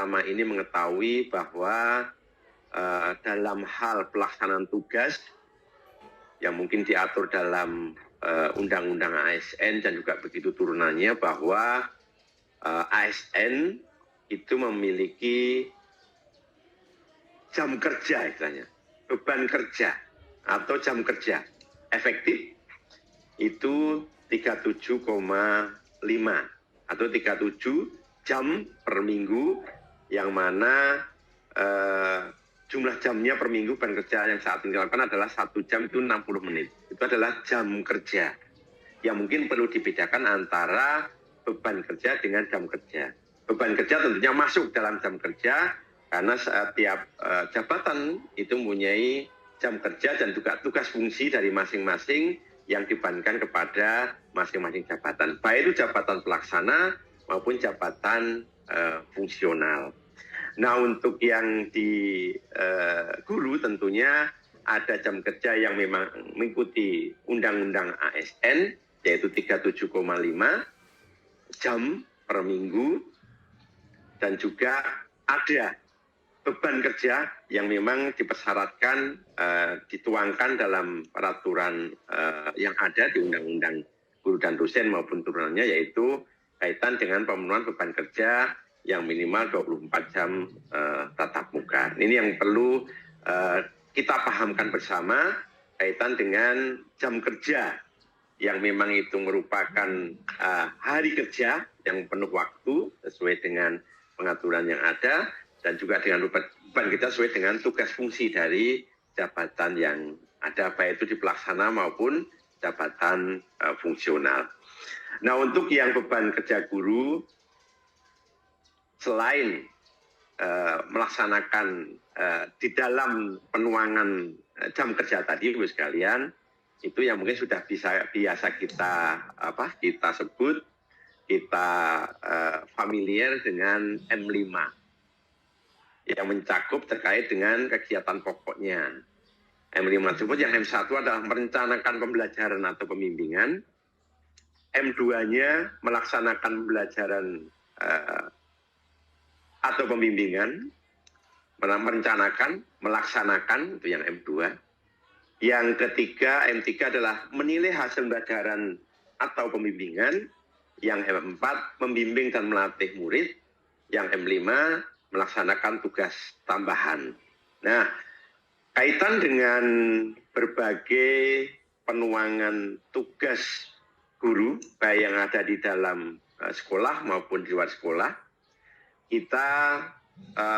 selama ini mengetahui bahwa dalam hal pelaksanaan tugas yang mungkin diatur dalam Undang-Undang ASN dan juga begitu turunannya, bahwa ASN itu memiliki jam kerja istilahnya, beban kerja atau jam kerja efektif itu 37,5 atau 37 jam per minggu, yang mana jumlah jamnya per minggu beban kerja yang saat ini dilakukan adalah 1 jam itu 60 menit. Itu adalah jam kerja yang mungkin perlu dibedakan antara beban kerja dengan jam kerja. Beban kerja tentunya masuk dalam jam kerja karena setiap jabatan itu mempunyai jam kerja dan juga tugas fungsi dari masing-masing yang dibebankan kepada masing-masing jabatan, baik itu jabatan pelaksana maupun jabatan fungsional. Nah, untuk yang di guru tentunya ada jam kerja yang memang mengikuti Undang-Undang ASN, yaitu 37,5 jam per minggu, dan juga ada beban kerja yang memang dipersyaratkan dituangkan dalam peraturan yang ada di Undang-Undang Guru dan Dosen maupun turunannya, yaitu kaitan dengan pemenuhan beban kerja yang minimal 24 jam tatap muka. Ini yang perlu kita pahamkan bersama kaitan dengan jam kerja yang memang itu merupakan hari kerja yang penuh waktu sesuai dengan pengaturan yang ada, dan juga dengan beban kita sesuai dengan tugas fungsi dari jabatan yang ada, baik itu di pelaksana maupun jabatan fungsional. Nah, untuk yang beban kerja guru, selain melaksanakan di dalam penuangan jam kerja tadi, Ibu sekalian, itu yang mungkin sudah biasa kita sebut, kita familiar dengan M5 yang mencakup terkait dengan kegiatan pokoknya. M5 tersebut yang M1 adalah merencanakan pembelajaran atau pembimbingan, M2-nya melaksanakan pembelajaran atau pembimbingan, merencanakan, melaksanakan, itu yang M2. Yang ketiga, M3 adalah menilai hasil pembelajaran atau pembimbingan. Yang M4, membimbing dan melatih murid. Yang M5, melaksanakan tugas tambahan. Nah, kaitan dengan berbagai penuangan tugas guru, baik yang ada di dalam sekolah maupun di luar sekolah, kita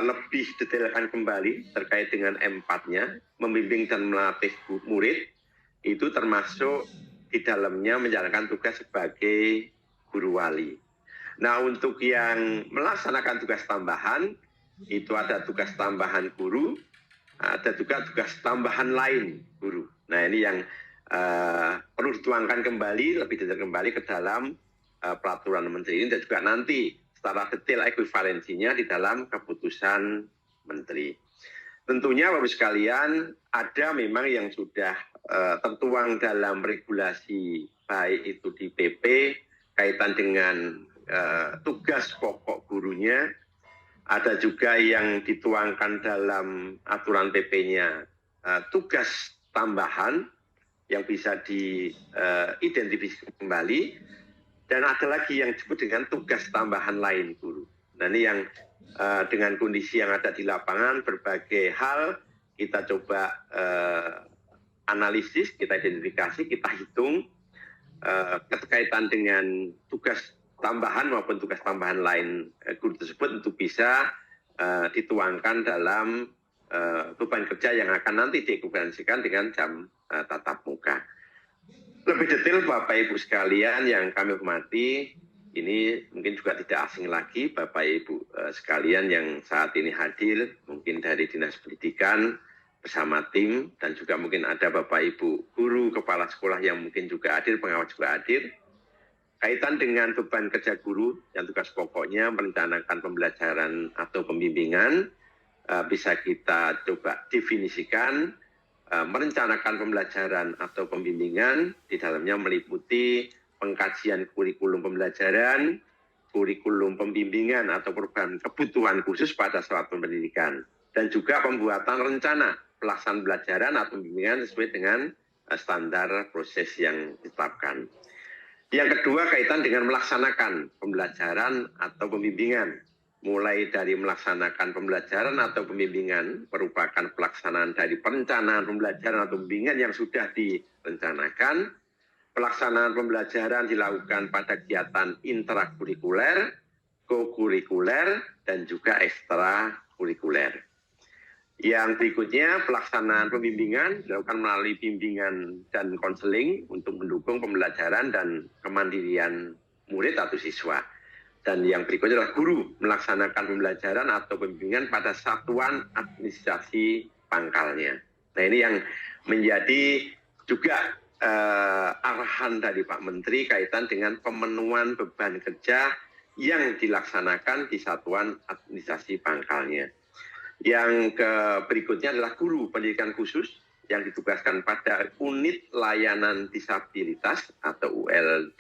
lebih detailkan kembali terkait dengan M4-nya, membimbing dan melatih murid, itu termasuk di dalamnya menjalankan tugas sebagai guru wali. Nah, untuk yang melaksanakan tugas tambahan, itu ada tugas tambahan guru, ada juga tugas tambahan lain guru. Nah, ini yang perlu dituangkan kembali, lebih detail kembali ke dalam peraturan menteri ini, dan juga nanti secara detail ekuivalensinya di dalam keputusan menteri. Tentunya Bapak sekalian, ada memang yang sudah tertuang dalam regulasi, baik itu di PP kaitan dengan tugas pokok gurunya, ada juga yang dituangkan dalam aturan PP-nya tugas tambahan yang bisa diidentifikasi kembali, dan ada lagi yang disebut dengan tugas tambahan lain guru. Nah, ini yang dengan kondisi yang ada di lapangan, berbagai hal kita coba analisis, kita identifikasi, kita hitung berkaitan dengan tugas tambahan maupun tugas tambahan lain guru tersebut untuk bisa dituangkan dalam beban kerja yang akan nanti diekuivalensikan dengan jam tatap muka. Lebih detail Bapak Ibu sekalian yang kami hormati, ini mungkin juga tidak asing lagi Bapak Ibu sekalian yang saat ini hadir, mungkin dari Dinas Pendidikan bersama tim, dan juga mungkin ada Bapak Ibu guru, kepala sekolah yang mungkin juga hadir, pengawas juga hadir. Kaitan dengan beban kerja guru yang tugas pokoknya merencanakan pembelajaran atau pembimbingan, bisa kita coba definisikan. Merencanakan pembelajaran atau pembimbingan di dalamnya meliputi pengkajian kurikulum pembelajaran, kurikulum pembimbingan atau program kebutuhan khusus pada suatu pendidikan, dan juga pembuatan rencana pelaksanaan pembelajaran atau pembimbingan sesuai dengan standar proses yang ditetapkan. Yang kedua, kaitan dengan melaksanakan pembelajaran atau pembimbingan. Mulai dari melaksanakan pembelajaran atau pembimbingan merupakan pelaksanaan dari perencanaan pembelajaran atau pembimbingan yang sudah direncanakan. Pelaksanaan pembelajaran dilakukan pada kegiatan intrakurikuler, kokurikuler, dan juga ekstrakurikuler. Yang berikutnya, pelaksanaan pembimbingan dilakukan melalui bimbingan dan konseling untuk mendukung pembelajaran dan kemandirian murid atau siswa. Dan yang berikutnya adalah guru melaksanakan pembelajaran atau pembimbingan pada satuan administrasi pangkalnya. Nah, ini yang menjadi juga arahan dari Pak Menteri kaitan dengan pemenuhan beban kerja yang dilaksanakan di satuan administrasi pangkalnya. Yang berikutnya adalah guru pendidikan khusus yang ditugaskan pada unit layanan disabilitas atau ULD,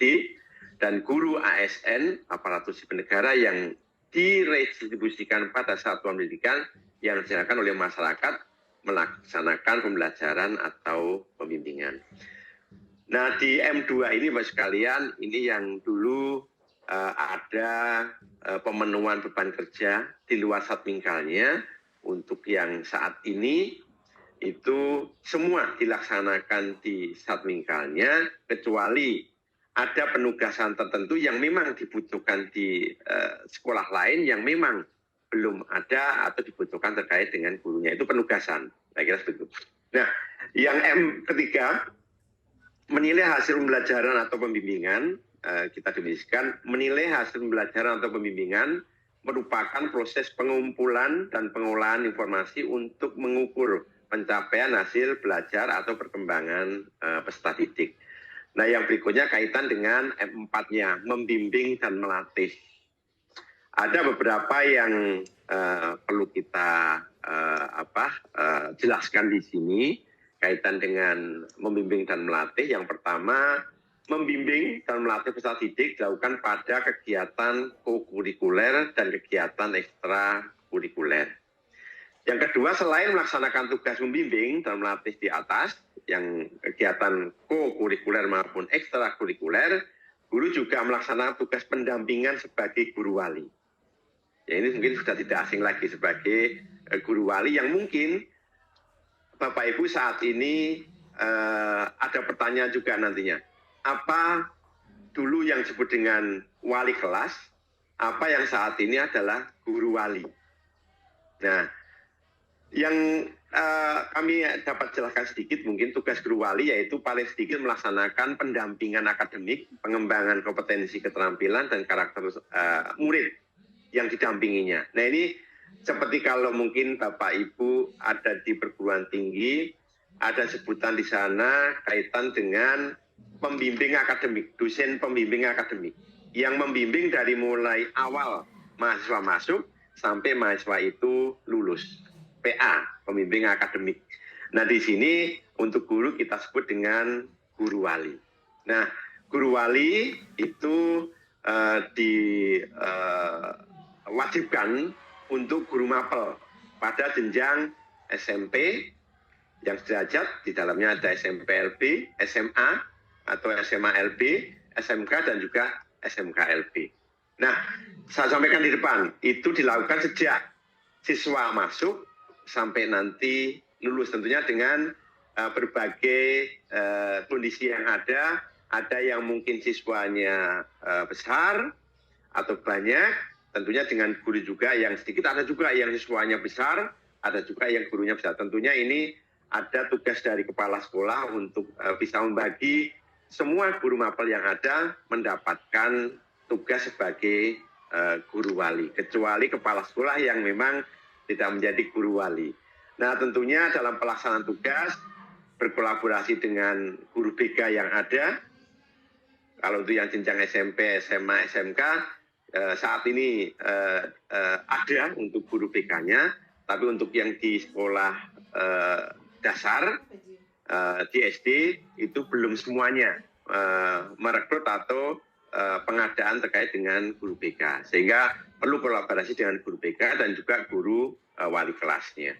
dan guru ASN aparatur sipil negara yang diretribusikan pada satuan pendidikan yang disediakan oleh masyarakat melaksanakan pembelajaran atau pembimbingan. Nah, di M2 ini Bapak sekalian, ini yang dulu ada pemenuhan beban kerja di luar satmingkalnya. Untuk yang saat ini itu semua dilaksanakan di satmingkalnya, kecuali ada penugasan tertentu yang memang dibutuhkan di sekolah lain yang memang belum ada atau dibutuhkan terkait dengan gurunya. Itu penugasan, saya kira seperti itu. Nah, yang ketiga, menilai hasil pembelajaran atau pembimbingan, kita definisikan menilai hasil pembelajaran atau pembimbingan merupakan proses pengumpulan dan pengolahan informasi untuk mengukur pencapaian hasil belajar atau perkembangan peserta didik. Nah, yang berikutnya kaitan dengan M4-nya, membimbing dan melatih. Ada beberapa yang perlu kita jelaskan di sini kaitan dengan membimbing dan melatih. Yang pertama, membimbing dan melatih peserta didik dilakukan pada kegiatan kokurikuler dan kegiatan ekstrakurikuler. Yang kedua, selain melaksanakan tugas membimbing dan melatih di atas, yang kegiatan kokurikuler maupun ekstrakurikuler, guru juga melaksanakan tugas pendampingan sebagai guru wali. Ya, ini mungkin sudah tidak asing lagi sebagai guru wali yang mungkin Bapak Ibu saat ini ada pertanyaan juga nantinya. Apa dulu yang disebut dengan wali kelas, apa yang saat ini adalah guru wali. Nah, yang kami dapat jelaskan sedikit mungkin tugas guru wali yaitu paling sedikit melaksanakan pendampingan akademik, pengembangan kompetensi keterampilan dan karakter murid yang didampinginya. Nah, ini seperti kalau mungkin Bapak Ibu ada di perguruan tinggi, ada sebutan di sana kaitan dengan pembimbing akademik, dosen pembimbing akademik, yang membimbing dari mulai awal mahasiswa masuk sampai mahasiswa itu lulus. PA, pembimbing akademik. Nah, di sini untuk guru kita sebut dengan guru wali. Nah, guru wali itu diwajibkan untuk guru mapel pada jenjang SMP yang sederajat, di dalamnya ada SMP LB, SMA atau SMA LB, SMK dan juga SMK LB. Nah, saya sampaikan di depan, itu dilakukan sejak siswa masuk sampai nanti lulus, tentunya dengan berbagai kondisi yang ada yang mungkin siswanya besar atau banyak, tentunya dengan guru juga yang sedikit, ada juga yang siswanya besar, ada juga yang gurunya besar. Tentunya ini ada tugas dari kepala sekolah untuk bisa membagi semua guru mapel yang ada mendapatkan tugas sebagai guru wali, kecuali kepala sekolah yang memang tidak menjadi guru wali. Nah, tentunya dalam pelaksanaan tugas berkolaborasi dengan guru BK yang ada. Kalau itu yang jenjang SMP, SMA, SMK, saat ini ada untuk guru BK-nya, tapi untuk yang di sekolah dasar, di SD, itu belum semuanya merekrut atau pengadaan terkait dengan guru BK. Sehingga perlu kolaborasi dengan guru BK dan juga guru wali kelasnya.